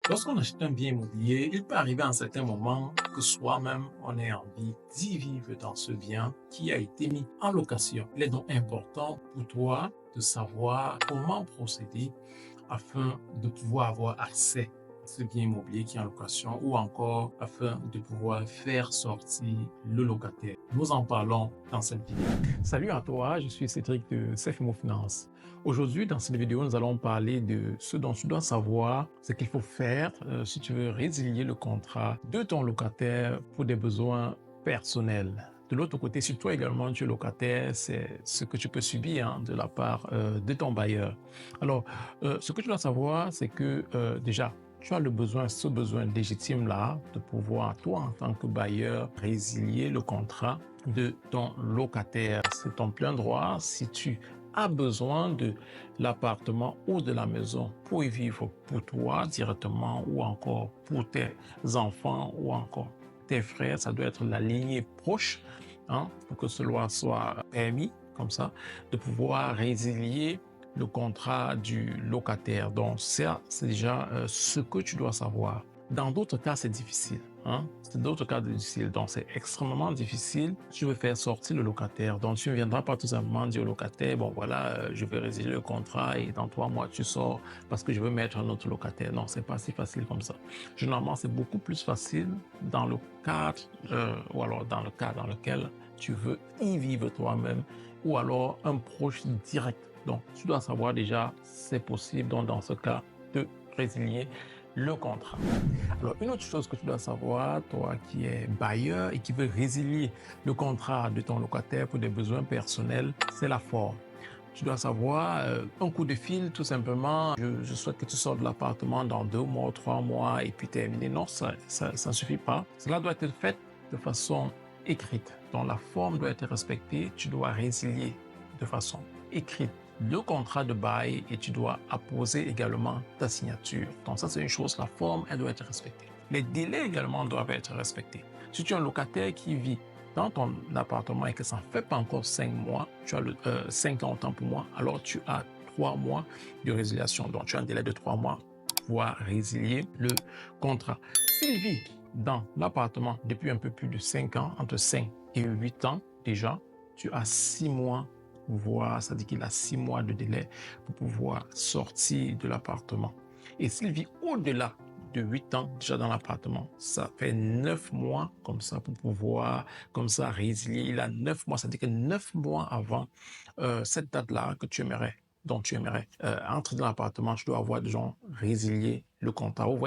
Lorsqu'on achète un bien immobilier, il peut arriver à un certain moment que soi-même, on ait envie d'y vivre dans ce bien qui a été mis en location. Il est donc important pour toi de savoir comment procéder afin de pouvoir avoir accès à ce bien immobilier qui est en location ou encore afin de pouvoir faire sortir le locataire. Nous en parlons dans cette vidéo. Salut à toi, je suis Cédric de CFMO Finance. Aujourd'hui, dans cette vidéo, nous allons parler de ce dont tu dois savoir, ce qu'il faut faire si tu veux résilier le contrat de ton locataire pour des besoins personnels. De l'autre côté, si toi également tu es locataire, c'est ce que tu peux subir de la part de ton bailleur. Alors, ce que tu dois savoir, c'est que déjà, tu as ce besoin légitime-là de pouvoir, toi, en tant que bailleur, résilier le contrat de ton locataire. C'est ton plein droit si tu as besoin de l'appartement ou de la maison pour y vivre pour toi directement ou encore pour tes enfants ou encore tes frères. Ça doit être la lignée proche pour que cela soit permis comme ça, de pouvoir résilier le contrat du locataire. Donc, ça, c'est déjà ce que tu dois savoir. Dans d'autres cas, c'est difficile. C'est d'autres cas difficiles. Donc, c'est extrêmement difficile. Tu veux faire sortir le locataire. Donc, tu ne viendras pas tout simplement dire au locataire, bon, voilà, je vais résilier le contrat et dans 3 mois, tu sors parce que je veux mettre un autre locataire. Non, c'est pas si facile comme ça. Généralement, c'est beaucoup plus facile dans le cadre ou alors dans le cas dans lequel tu veux y vivre toi-même ou alors un proche direct. Donc, tu dois savoir déjà, c'est possible, donc dans ce cas, de résilier le contrat. Alors, une autre chose que tu dois savoir, toi qui es bailleur et qui veux résilier le contrat de ton locataire pour des besoins personnels, c'est la forme. Tu dois savoir, un coup de fil, tout simplement, je souhaite que tu sortes de l'appartement dans 2 mois, 3 mois et puis terminer. Non, ça ne suffit pas. Cela doit être fait de façon écrite. Donc, la forme doit être respectée. Tu dois résilier de façon écrite le contrat de bail et tu dois apposer également ta signature. Donc ça, c'est une chose, la forme, elle doit être respectée. Les délais également doivent être respectés. Si tu es un locataire qui vit dans ton appartement et que ça ne fait pas encore 5 mois, tu as 5 ans autant pour moi, alors tu as 3 mois de résiliation. Donc tu as un délai de 3 mois pour pouvoir résilier le contrat. S'il vit dans l'appartement depuis un peu plus de 5 ans, entre 5 et 8 ans déjà, tu as 6 mois ça dit qu'il a 6 mois de délai pour pouvoir sortir de l'appartement. Et s'il vit au-delà de 8 ans déjà dans l'appartement, ça fait 9 mois comme ça pour pouvoir comme ça résilier. Il a 9 mois, ça dit que 9 mois avant cette date-là que tu aimerais, dont tu aimerais entrer dans l'appartement, tu dois avoir déjà résilié le contrat. Vous voyez